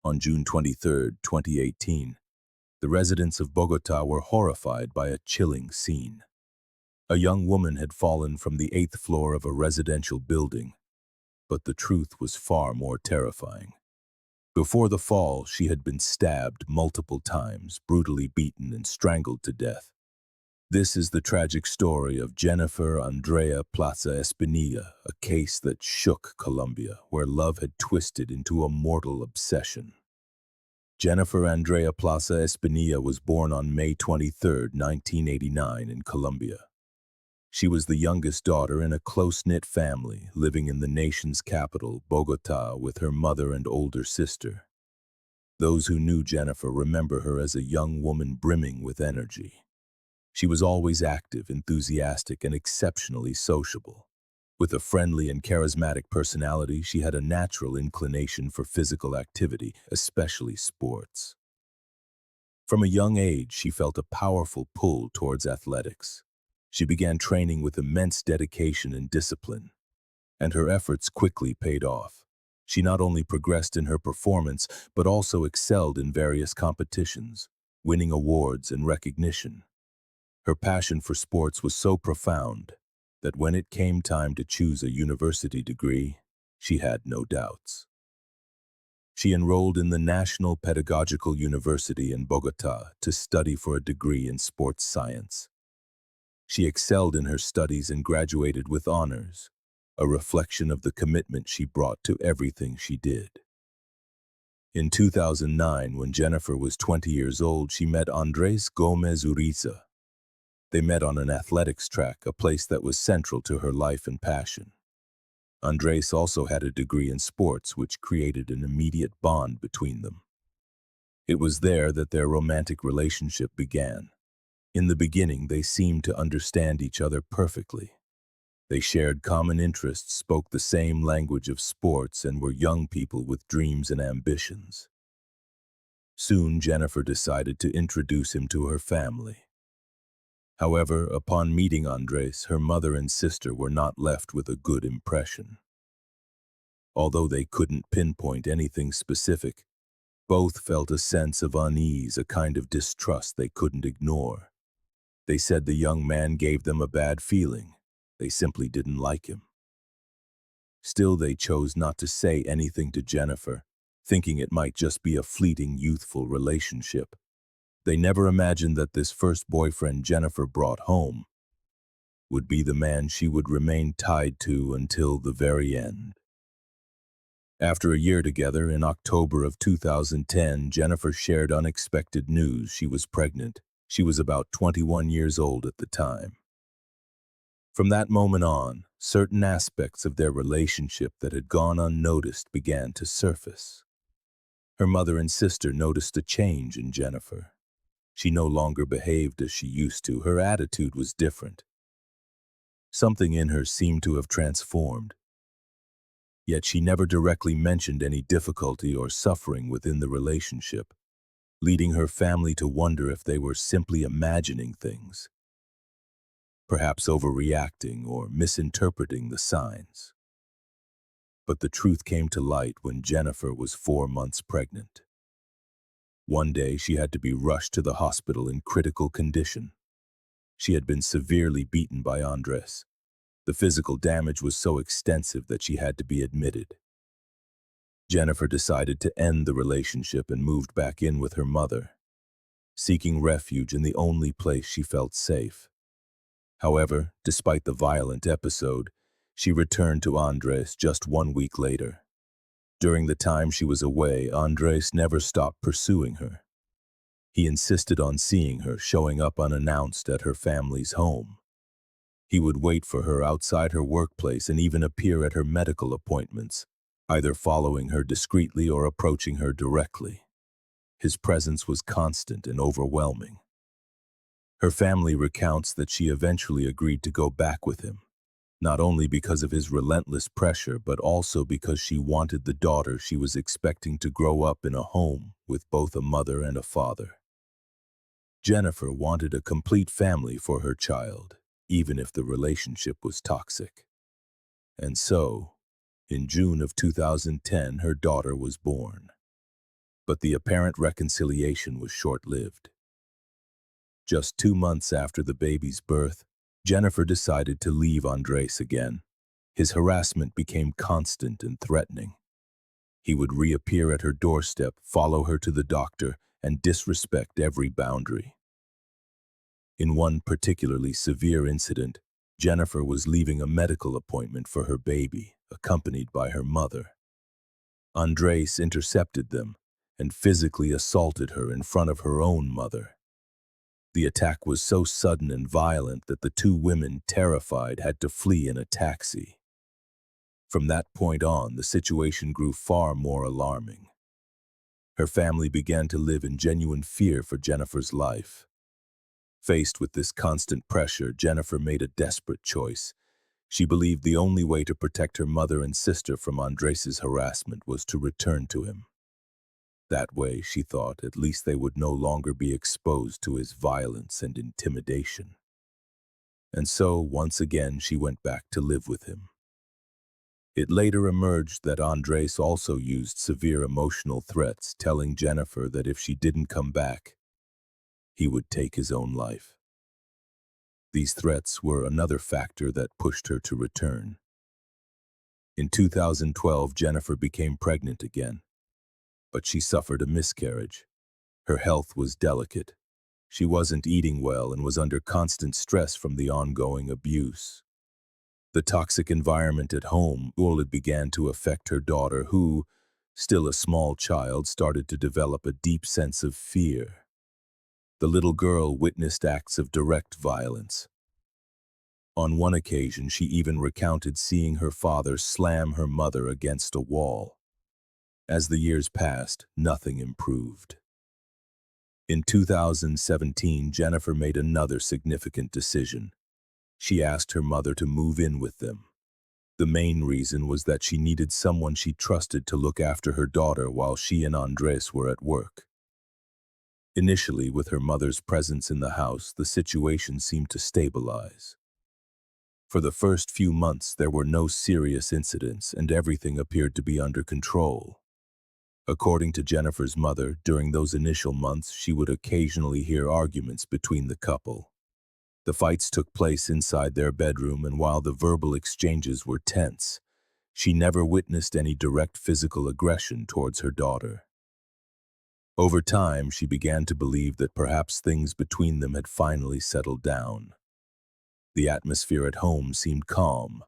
On June 23, 2018, the residents of Bogotá were horrified by a chilling scene. A young woman had fallen from the 8th floor of a residential building, but the truth was far more terrifying. Before the fall, she had been stabbed multiple times, brutally beaten and strangled to death. This is the tragic story of Jennifer Andrea Plaza Espinilla, a case that shook Colombia, where love had twisted into a mortal obsession. Jennifer Andrea Plaza Espinilla was born on May 23, 1989 in Colombia. She was the youngest daughter in a close-knit family, living in the nation's capital, Bogotá, with her mother and older sister. Those who knew Jennifer remember her as a young woman brimming with energy. She was always active, enthusiastic, and exceptionally sociable. With a friendly and charismatic personality, she had a natural inclination for physical activity, especially sports. From a young age, she felt a powerful pull towards athletics. She began training with immense dedication and discipline, and her efforts quickly paid off. She not only progressed in her performance, but also excelled in various competitions, winning awards and recognition. Her passion for sports was so profound that when it came time to choose a university degree, she had no doubts. She enrolled in the National Pedagogical University in Bogotá to study for a degree in sports science. She excelled in her studies and graduated with honors, a reflection of the commitment she brought to everything she did. In 2009, when Jennifer was 20 years old, she met Andrés Gómez Uriza. They met on an athletics track, a place that was central to her life and passion. Andrés also had a degree in sports, which created an immediate bond between them. It was there that their romantic relationship began. In the beginning, they seemed to understand each other perfectly. They shared common interests, spoke the same language of sports, and were young people with dreams and ambitions. Soon, Jennifer decided to introduce him to her family. However, upon meeting Andrés, her mother and sister were not left with a good impression. Although they couldn't pinpoint anything specific, both felt a sense of unease, a kind of distrust they couldn't ignore. They said the young man gave them a bad feeling. They simply didn't like him. Still, they chose not to say anything to Jennifer, thinking it might just be a fleeting youthful relationship. They never imagined that this first boyfriend Jennifer brought home would be the man she would remain tied to until the very end. After a year together, in October of 2010, Jennifer shared unexpected news: she was pregnant. She was about 21 years old at the time. From that moment on, certain aspects of their relationship that had gone unnoticed began to surface. Her mother and sister noticed a change in Jennifer. She no longer behaved as she used to. Her attitude was different. Something in her seemed to have transformed. Yet she never directly mentioned any difficulty or suffering within the relationship, leading her family to wonder if they were simply imagining things, perhaps overreacting or misinterpreting the signs. But the truth came to light when Jennifer was 4 months pregnant. One day, she had to be rushed to the hospital in critical condition. She had been severely beaten by Andrés. The physical damage was so extensive that she had to be admitted. Jennifer decided to end the relationship and moved back in with her mother, seeking refuge in the only place she felt safe. However, despite the violent episode, she returned to Andrés just 1 week later. During the time she was away, Andrés never stopped pursuing her. He insisted on seeing her, showing up unannounced at her family's home. He would wait for her outside her workplace and even appear at her medical appointments, either following her discreetly or approaching her directly. His presence was constant and overwhelming. Her family recounts that she eventually agreed to go back with him, not only because of his relentless pressure, but also because she wanted the daughter she was expecting to grow up in a home with both a mother and a father. Jennifer wanted a complete family for her child, even if the relationship was toxic. And so, in June of 2010, her daughter was born. But the apparent reconciliation was short-lived. Just 2 months after the baby's birth, Jennifer decided to leave Andres again. His harassment became constant and threatening. He would reappear at her doorstep, follow her to the doctor, and disrespect every boundary. In one particularly severe incident, Jennifer was leaving a medical appointment for her baby, accompanied by her mother. Andres intercepted them and physically assaulted her in front of her own mother. The attack was so sudden and violent that the two women, terrified, had to flee in a taxi. From that point on, the situation grew far more alarming. Her family began to live in genuine fear for Jennifer's life. Faced with this constant pressure, Jennifer made a desperate choice. She believed the only way to protect her mother and sister from Andres's harassment was to return to him. That way, she thought, at least they would no longer be exposed to his violence and intimidation. And so, once again, she went back to live with him. It later emerged that Andres also used severe emotional threats, telling Jennifer that if she didn't come back, he would take his own life. These threats were another factor that pushed her to return. In 2012, Jennifer became pregnant again, but she suffered a miscarriage. Her health was delicate. She wasn't eating well and was under constant stress from the ongoing abuse. The toxic environment at home began to affect her daughter, who, still a small child, started to develop a deep sense of fear. The little girl witnessed acts of direct violence. On one occasion, she even recounted seeing her father slam her mother against a wall. As the years passed, nothing improved. In 2017, Jennifer made another significant decision. She asked her mother to move in with them. The main reason was that she needed someone she trusted to look after her daughter while she and Andres were at work. Initially, with her mother's presence in the house, the situation seemed to stabilize. For the first few months, there were no serious incidents and everything appeared to be under control. According to Jennifer's mother, during those initial months, she would occasionally hear arguments between the couple. The fights took place inside their bedroom, and while the verbal exchanges were tense, she never witnessed any direct physical aggression towards her daughter. Over time, she began to believe that perhaps things between them had finally settled down. The atmosphere at home seemed calm,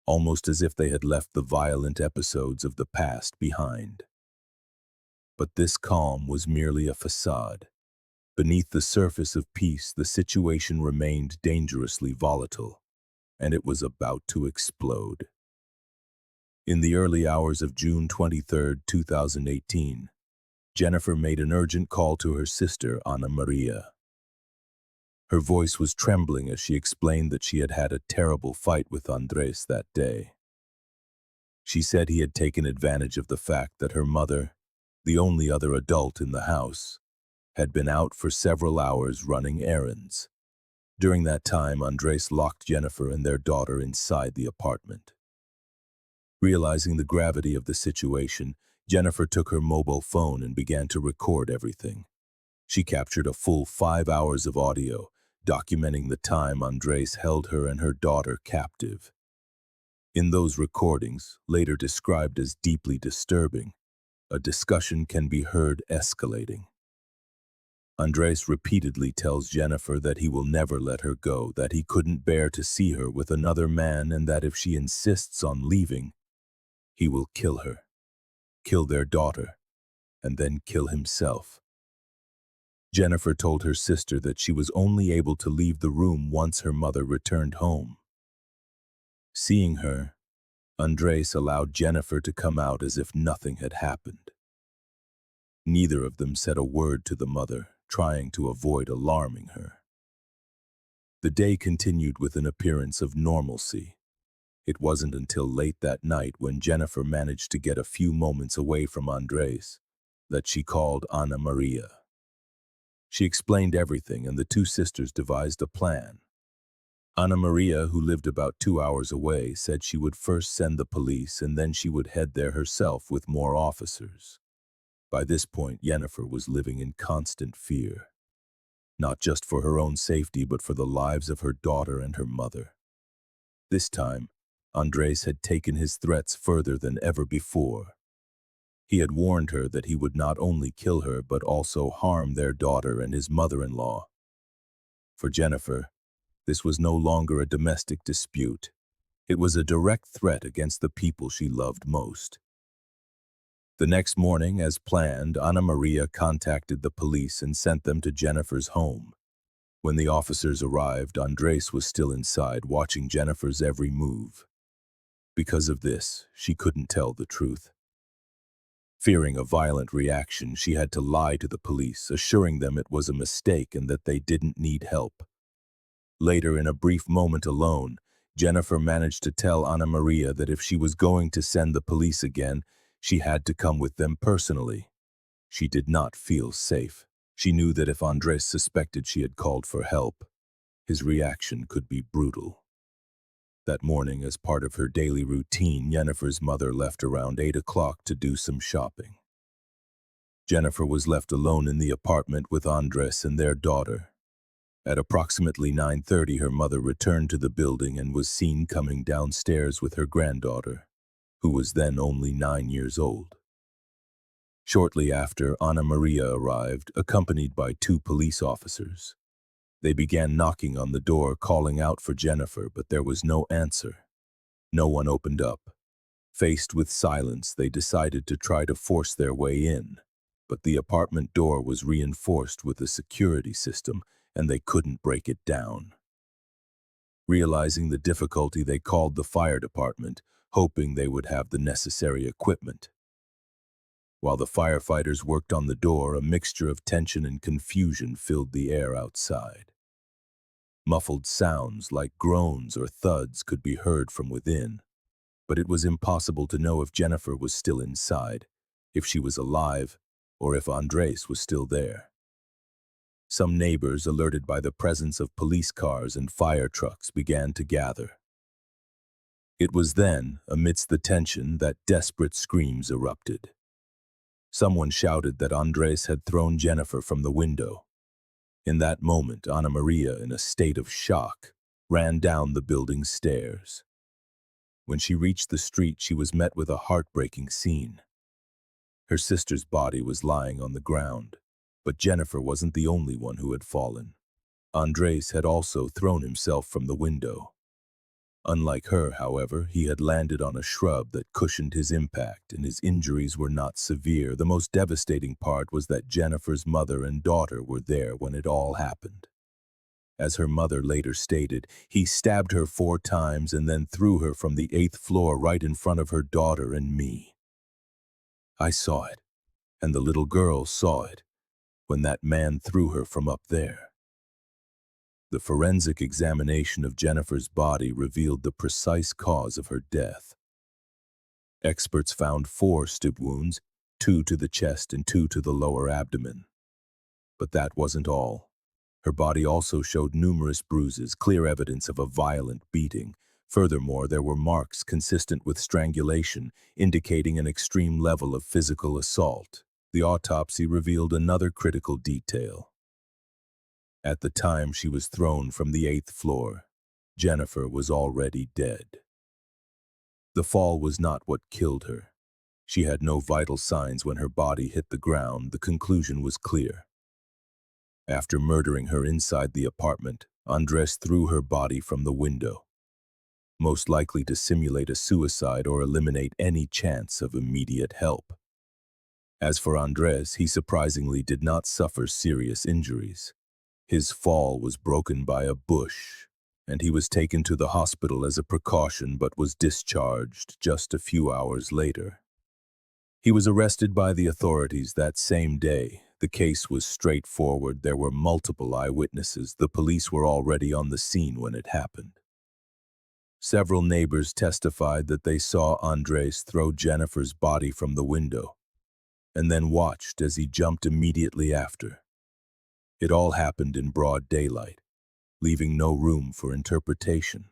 almost as if they had left the violent episodes of the past behind. But this calm was merely a facade. Beneath the surface of peace, the situation remained dangerously volatile, and it was about to explode. In the early hours of June 23, 2018, Jennifer made an urgent call to her sister, Ana Maria. Her voice was trembling as she explained that she had had a terrible fight with Andres that day. She said he had taken advantage of the fact that her mother, the only other adult in the house, had been out for several hours running errands. During that time, Andres locked Jennifer and their daughter inside the apartment. Realizing the gravity of the situation, Jennifer took her mobile phone and began to record everything. She captured a full 5 hours of audio, documenting the time Andres held her and her daughter captive. In those recordings, later described as deeply disturbing, a discussion can be heard escalating. Andres repeatedly tells Jennifer that he will never let her go, that he couldn't bear to see her with another man, and that if she insists on leaving, he will kill her, kill their daughter, and then kill himself. Jennifer told her sister that she was only able to leave the room once her mother returned home. Seeing her, Andres allowed Jennifer to come out as if nothing had happened. Neither of them said a word to the mother, trying to avoid alarming her. The day continued with an appearance of normalcy. It wasn't until late that night, when Jennifer managed to get a few moments away from Andres, that she called Ana Maria. She explained everything, and the two sisters devised a plan. Ana Maria, who lived about 2 hours away, said she would first send the police and then she would head there herself with more officers. By this point, Jennifer was living in constant fear, not just for her own safety but for the lives of her daughter and her mother. This time, Andres had taken his threats further than ever before. He had warned her that he would not only kill her but also harm their daughter and his mother-in-law. For Jennifer, this was no longer a domestic dispute. It was a direct threat against the people she loved most. The next morning, as planned, Ana Maria contacted the police and sent them to Jennifer's home. When the officers arrived, Andres was still inside, watching Jennifer's every move. Because of this, she couldn't tell the truth. Fearing a violent reaction, she had to lie to the police, assuring them it was a mistake and that they didn't need help. Later, in a brief moment alone, Jennifer managed to tell Ana Maria that if she was going to send the police again, she had to come with them personally. She did not feel safe. She knew that if Andres suspected she had called for help, his reaction could be brutal. That morning, as part of her daily routine, Jennifer's mother left around 8 o'clock to do some shopping. Jennifer was left alone in the apartment with Andres and their daughter. At approximately 9:30, her mother returned to the building and was seen coming downstairs with her granddaughter, who was then only 9 years old. Shortly after, Ana Maria arrived, accompanied by 2 police officers. They began knocking on the door, calling out for Jennifer, but there was no answer. No one opened up. Faced with silence, they decided to try to force their way in, but the apartment door was reinforced with a security system, and they couldn't break it down. Realizing the difficulty, they called the fire department, hoping they would have the necessary equipment. While the firefighters worked on the door, a mixture of tension and confusion filled the air outside. Muffled sounds like groans or thuds could be heard from within, but it was impossible to know if Jennifer was still inside, if she was alive, or if Andres was still there. Some neighbors, alerted by the presence of police cars and fire trucks, began to gather. It was then, amidst the tension, that desperate screams erupted. Someone shouted that Andres had thrown Jennifer from the window. In that moment, Ana Maria, in a state of shock, ran down the building's stairs. When she reached the street, she was met with a heartbreaking scene. Her sister's body was lying on the ground, but Jennifer wasn't the only one who had fallen. Andres had also thrown himself from the window. Unlike her, however, he had landed on a shrub that cushioned his impact, and his injuries were not severe. The most devastating part was that Jennifer's mother and daughter were there when it all happened. As her mother later stated, he stabbed her 4 times and then threw her from the 8th floor right in front of her daughter and me. I saw it, and the little girl saw it, when that man threw her from up there. The forensic examination of Jennifer's body revealed the precise cause of her death. Experts found 4 stab wounds, 2 to the chest and 2 to the lower abdomen. But that wasn't all. Her body also showed numerous bruises, clear evidence of a violent beating. Furthermore, there were marks consistent with strangulation, indicating an extreme level of physical assault. The autopsy revealed another critical detail. At the time she was thrown from the 8th floor, Jennifer was already dead. The fall was not what killed her. She had no vital signs when her body hit the ground. The conclusion was clear. After murdering her inside the apartment, Andres threw her body from the window, most likely to simulate a suicide or eliminate any chance of immediate help. As for Andres, he surprisingly did not suffer serious injuries. His fall was broken by a bush, and he was taken to the hospital as a precaution but was discharged just a few hours later. He was arrested by the authorities that same day. The case was straightforward. There were multiple eyewitnesses. The police were already on the scene when it happened. Several neighbors testified that they saw Andres throw Jennifer's body from the window, and then watched as he jumped immediately after. It all happened in broad daylight, leaving no room for interpretation.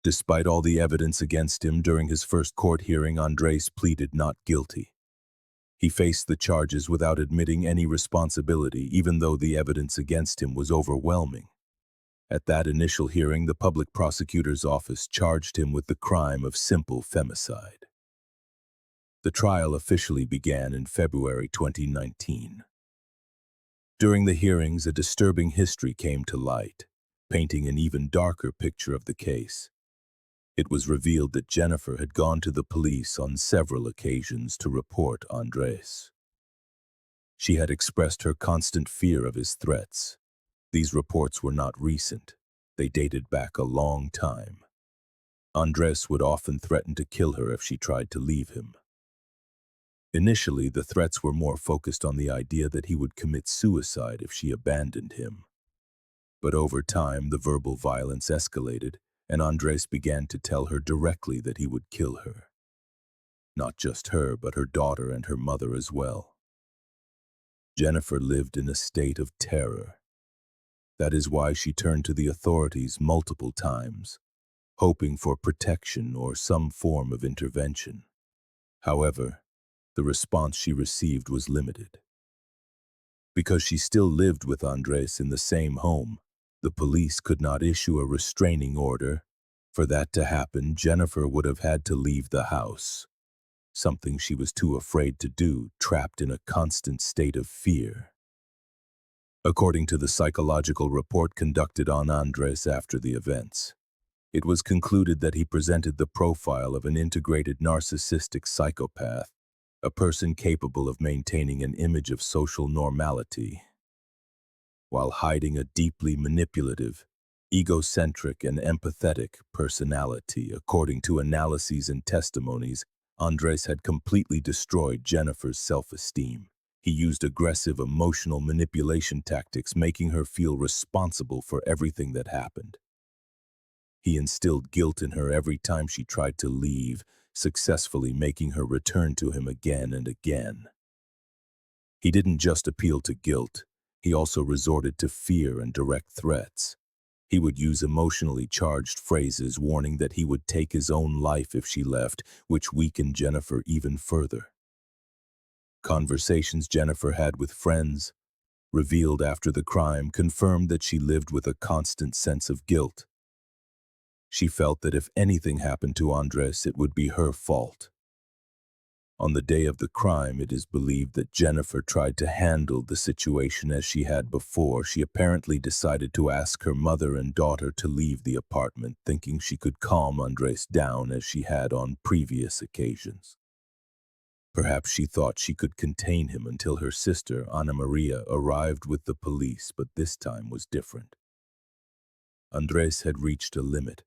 Despite all the evidence against him during his first court hearing, Andres pleaded not guilty. He faced the charges without admitting any responsibility, even though the evidence against him was overwhelming. At that initial hearing, the public prosecutor's office charged him with the crime of simple femicide. The trial officially began in February 2019. During the hearings, a disturbing history came to light, painting an even darker picture of the case. It was revealed that Jennifer had gone to the police on several occasions to report Andres. She had expressed her constant fear of his threats. These reports were not recent. They dated back a long time. Andres would often threaten to kill her if she tried to leave him. Initially, the threats were more focused on the idea that he would commit suicide if she abandoned him. But over time, the verbal violence escalated, and Andres began to tell her directly that he would kill her. Not just her, but her daughter and her mother as well. Jennifer lived in a state of terror. That is why she turned to the authorities multiple times, hoping for protection or some form of intervention. However, the response she received was limited. Because she still lived with Andres in the same home, the police could not issue a restraining order. For that to happen, Jennifer would have had to leave the house, something she was too afraid to do, trapped in a constant state of fear. According to the psychological report conducted on Andres after the events, it was concluded that he presented the profile of an integrated narcissistic psychopath, a person capable of maintaining an image of social normality, while hiding a deeply manipulative, egocentric, and empathetic personality. According to analyses and testimonies, Andres had completely destroyed Jennifer's self-esteem. He used aggressive emotional manipulation tactics, making her feel responsible for everything that happened. He instilled guilt in her every time she tried to leave, successfully making her return to him again and again. He didn't just appeal to guilt, he also resorted to fear and direct threats. He would use emotionally charged phrases warning that he would take his own life if she left, which weakened Jennifer even further. Conversations Jennifer had with friends, revealed after the crime, confirmed that she lived with a constant sense of guilt. She felt that if anything happened to Andres, it would be her fault. On the day of the crime, it is believed that Jennifer tried to handle the situation as she had before. She apparently decided to ask her mother and daughter to leave the apartment, thinking she could calm Andres down as she had on previous occasions. Perhaps she thought she could contain him until her sister, Ana Maria, arrived with the police, but this time was different. Andres had reached a limit,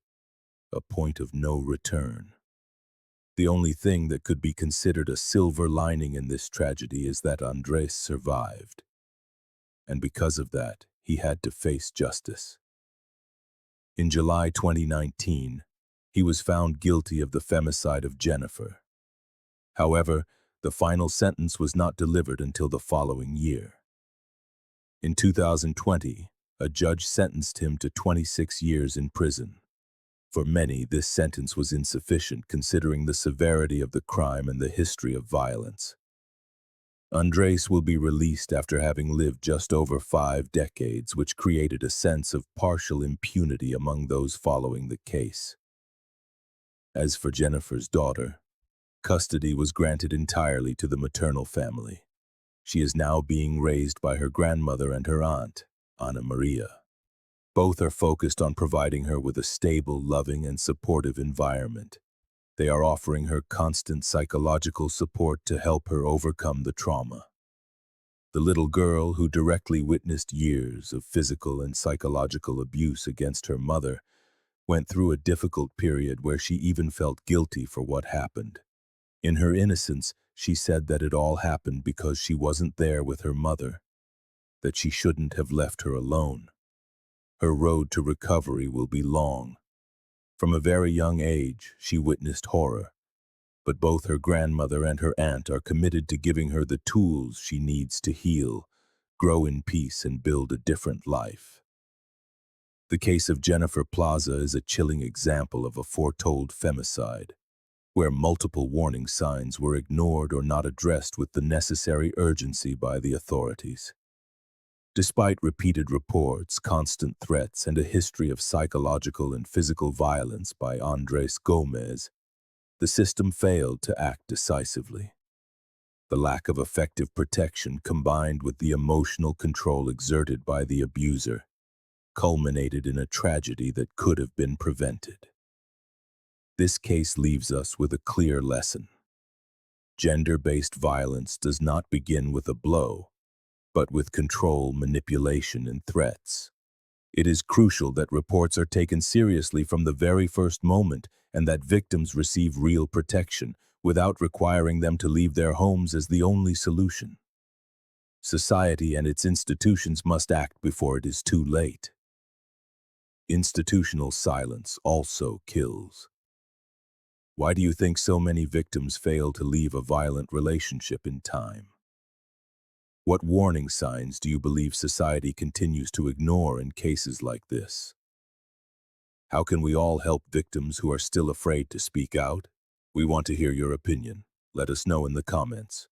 a point of no return. The only thing that could be considered a silver lining in this tragedy is that Andres survived. And because of that, he had to face justice. In July 2019, he was found guilty of the femicide of Jennifer. However, the final sentence was not delivered until the following year. In 2020, a judge sentenced him to 26 years in prison. For many, this sentence was insufficient considering the severity of the crime and the history of violence. Andres will be released after having lived just over 5 decades, which created a sense of partial impunity among those following the case. As for Jennifer's daughter, custody was granted entirely to the maternal family. She is now being raised by her grandmother and her aunt, Ana Maria. Both are focused on providing her with a stable, loving, and supportive environment. They are offering her constant psychological support to help her overcome the trauma. The little girl, who directly witnessed years of physical and psychological abuse against her mother, went through a difficult period where she even felt guilty for what happened. In her innocence, she said that it all happened because she wasn't there with her mother, that she shouldn't have left her alone. Her road to recovery will be long. From a very young age, she witnessed horror, but both her grandmother and her aunt are committed to giving her the tools she needs to heal, grow in peace, and build a different life. The case of Jennifer Plaza is a chilling example of a foretold femicide. where multiple warning signs were ignored or not addressed with the necessary urgency by the authorities. Despite repeated reports, constant threats, and a history of psychological and physical violence by Andres Gomez, the system failed to act decisively. The lack of effective protection combined with the emotional control exerted by the abuser culminated in a tragedy that could have been prevented. This case leaves us with a clear lesson. Gender-based violence does not begin with a blow, but with control, manipulation, and threats. It is crucial that reports are taken seriously from the very first moment and that victims receive real protection without requiring them to leave their homes as the only solution. Society and its institutions must act before it is too late. Institutional silence also kills. Why do you think so many victims fail to leave a violent relationship in time? What warning signs do you believe society continues to ignore in cases like this? How can we all help victims who are still afraid to speak out? We want to hear your opinion. Let us know in the comments.